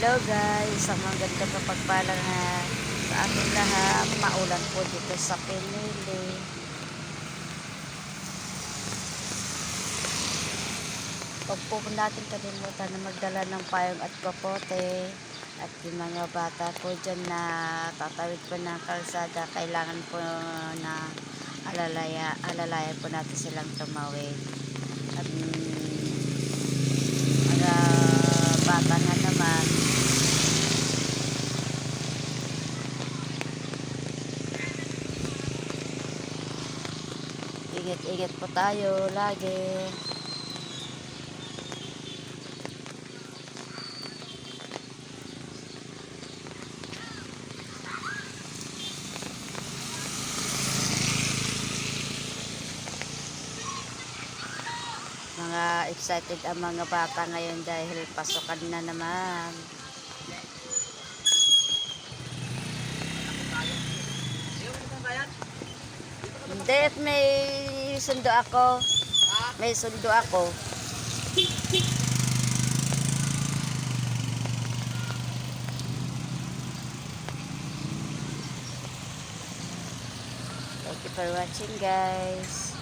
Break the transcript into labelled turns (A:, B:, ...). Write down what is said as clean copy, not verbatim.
A: Hello guys, sa mga ganito kapagpalang sa ating lahat, maulan po dito sa Pinili. Huwag po natin kalimutan na magdala ng payong at kapote. At yung mga bata po dyan na tatawid po ng kalsada, kailangan po na alalayan po natin silang tumawid. At mga bata nga naman, ingat-ingat po tayo lagi. Mga excited ang mga bata ngayon dahil pasukan na naman. Hindi, may sundo ako. May sundo ako. Thank you for watching guys.